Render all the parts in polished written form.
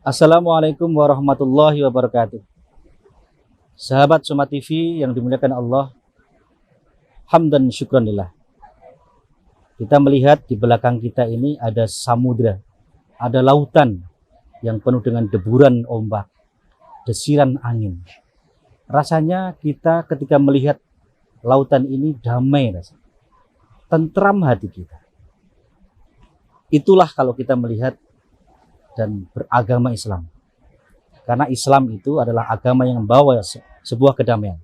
Assalamualaikum warahmatullahi wabarakatuh. Sahabat Soma TV yang dimuliakan Allah, hamdan syukranillah. Kita melihat di belakang kita ini ada samudra, ada lautan yang penuh dengan deburan ombak, desiran angin. Rasanya kita ketika melihat lautan ini damai rasanya, tentram hati kita. Itulah kalau kita melihat dan beragama Islam. Karena Islam itu adalah agama yang membawa sebuah kedamaian,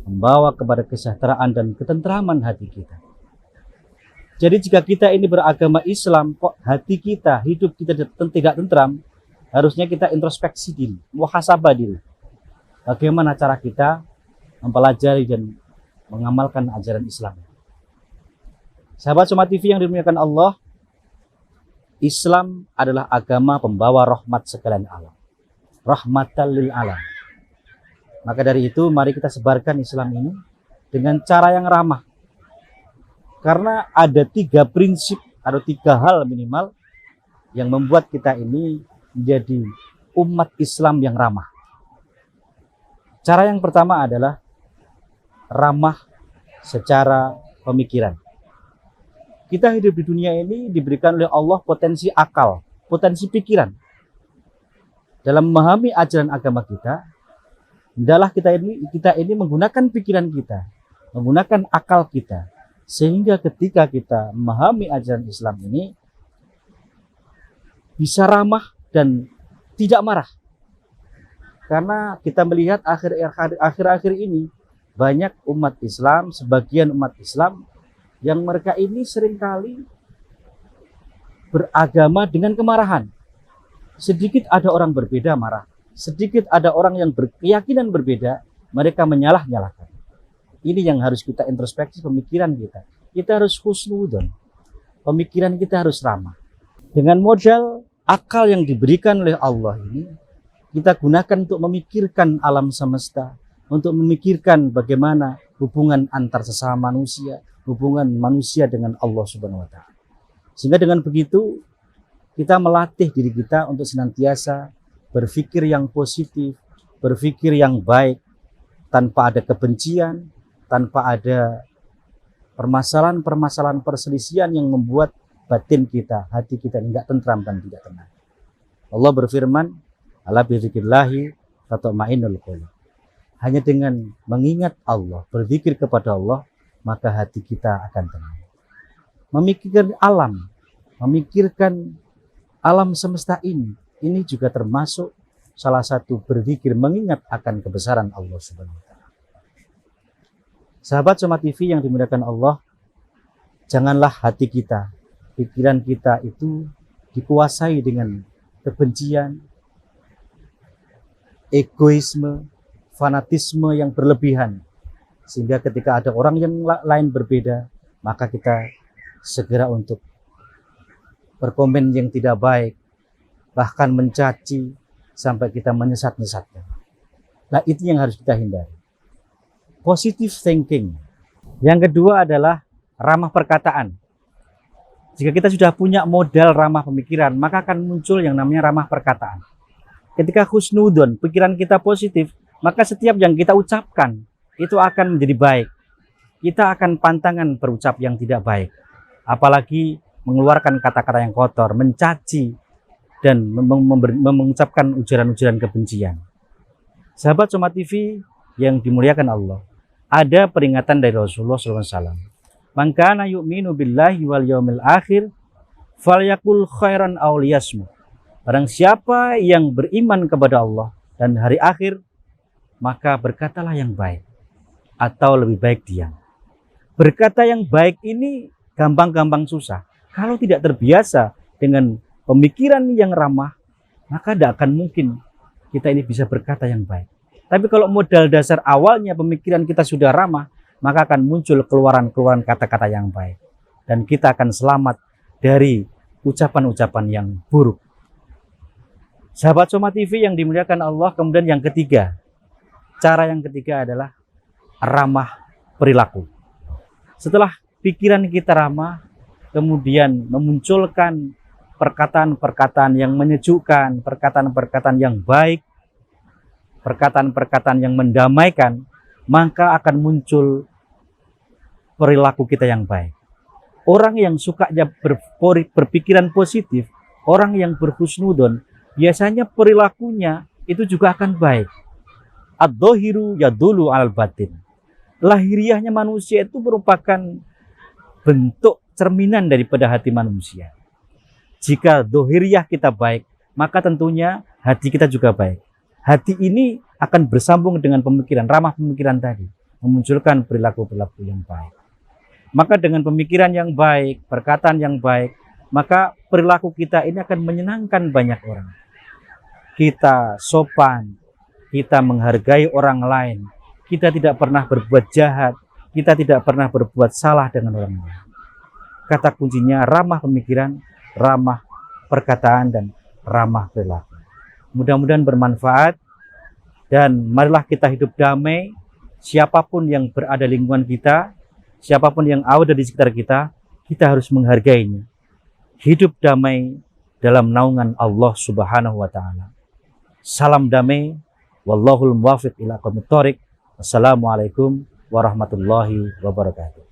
membawa kepada kesejahteraan dan ketentraman hati kita. Jadi jika kita ini beragama Islam, kok hati kita, hidup kita tidak tentram, harusnya kita introspeksi diri, muhasabah diri. Bagaimana cara kita mempelajari dan mengamalkan ajaran Islam. Sahabat Soma TV yang dimuliakan Allah, Islam adalah agama pembawa rahmat sekalian alam. Rahmatan lil alam. Maka dari itu mari kita sebarkan Islam ini dengan cara yang ramah. Karena ada 3 prinsip atau 3 hal minimal yang membuat kita ini menjadi umat Islam yang ramah. Cara yang pertama adalah ramah secara pemikiran. Kita hidup di dunia ini diberikan oleh Allah potensi akal, potensi pikiran. Dalam memahami ajaran agama kita, hendaklah kita ini menggunakan pikiran kita, menggunakan akal kita, sehingga ketika kita memahami ajaran Islam ini bisa ramah dan tidak marah. Karena kita melihat akhir-akhir ini banyak umat Islam, sebagian umat Islam yang mereka ini seringkali beragama dengan kemarahan. Sedikit ada orang berbeda marah, sedikit ada orang yang berkeyakinan berbeda, mereka menyalah-nyalahkan. Ini yang harus kita introspeksi pemikiran kita. Kita harus husnudon, pemikiran kita harus ramah. Dengan modal akal yang diberikan oleh Allah ini, kita gunakan untuk memikirkan alam semesta, untuk memikirkan bagaimana hubungan antar sesama manusia, hubungan manusia dengan Allah Subhanahu wa Ta'ala. Sehingga dengan begitu kita melatih diri kita untuk senantiasa berpikir yang positif, berpikir yang baik, tanpa ada kebencian, tanpa ada permasalahan perselisihan yang membuat batin kita, hati kita tidak tentram dan tidak tenang. Allah berfirman, ala bidzikrillahi tatma'innul qulub. Hanya dengan mengingat Allah, berzikir kepada Allah, maka hati kita akan tenang. Memikirkan alam semesta ini juga termasuk salah satu berzikir mengingat akan kebesaran Allah Subhanahu wa Ta'ala. Sahabat Soma TV yang dimuliakan Allah, janganlah hati kita, pikiran kita itu dikuasai dengan kebencian, egoisme, fanatisme yang berlebihan. Sehingga ketika ada orang yang lain berbeda, maka kita segera untuk berkomen yang tidak baik, bahkan mencaci, sampai kita menyesat-nyesatkan. Nah, itu yang harus kita hindari. Positive thinking. Yang kedua adalah ramah perkataan. Jika kita sudah punya modal ramah pemikiran, maka akan muncul yang namanya ramah perkataan. Ketika husnudon, pikiran kita positif, maka setiap yang kita ucapkan itu akan menjadi baik. Kita akan pantangan berucap yang tidak baik. Apalagi mengeluarkan kata-kata yang kotor, mencaci, dan mengucapkan ujaran-ujaran kebencian. Sahabat Soma TV yang dimuliakan Allah, ada peringatan dari Rasulullah SAW. Man kana yu'minu billahi wal yaumil akhir falyakul khairan aw liyasmut. Barang siapa yang beriman kepada Allah dan hari akhir, maka berkatalah yang baik, atau lebih baik diam. Berkata yang baik ini gampang-gampang susah. Kalau tidak terbiasa dengan pemikiran yang ramah, maka tidak akan mungkin kita ini bisa berkata yang baik. Tapi kalau modal dasar awalnya pemikiran kita sudah ramah, maka akan muncul keluaran-keluaran kata-kata yang baik. Dan kita akan selamat dari ucapan-ucapan yang buruk. Sahabat Soma TV yang dimuliakan Allah, kemudian yang ketiga, cara yang ketiga adalah ramah perilaku. Setelah pikiran kita ramah, kemudian memunculkan perkataan-perkataan yang menyejukkan, perkataan-perkataan yang baik, perkataan-perkataan yang mendamaikan, maka akan muncul perilaku kita yang baik. Orang yang sukanya berpikiran positif, orang yang berhusnudon, biasanya perilakunya itu juga akan baik. Ad-dhahiru yadullu alal batin. Lahiriahnya manusia itu merupakan bentuk cerminan daripada hati manusia. Jika dohiriah kita baik, maka tentunya hati kita juga baik. Hati ini akan bersambung dengan pemikiran, ramah pemikiran tadi, memunculkan perilaku-perilaku yang baik. Maka dengan pemikiran yang baik, perkataan yang baik, maka perilaku kita ini akan menyenangkan banyak orang. Kita sopan, kita menghargai orang lain, kita tidak pernah berbuat jahat, kita tidak pernah berbuat salah dengan orang lain. Kata kuncinya ramah pemikiran, ramah perkataan, dan ramah perilaku. Mudah-mudahan bermanfaat, dan marilah kita hidup damai. Siapapun yang berada di lingkungan kita, siapapun yang ada di sekitar kita, kita harus menghargainya. Hidup damai dalam naungan Allah Subhanahu wa Ta'ala. Salam damai, wallahul muwaffiq ila aqwamit thoriq. Wassalamualaikum warahmatullahi wabarakatuh.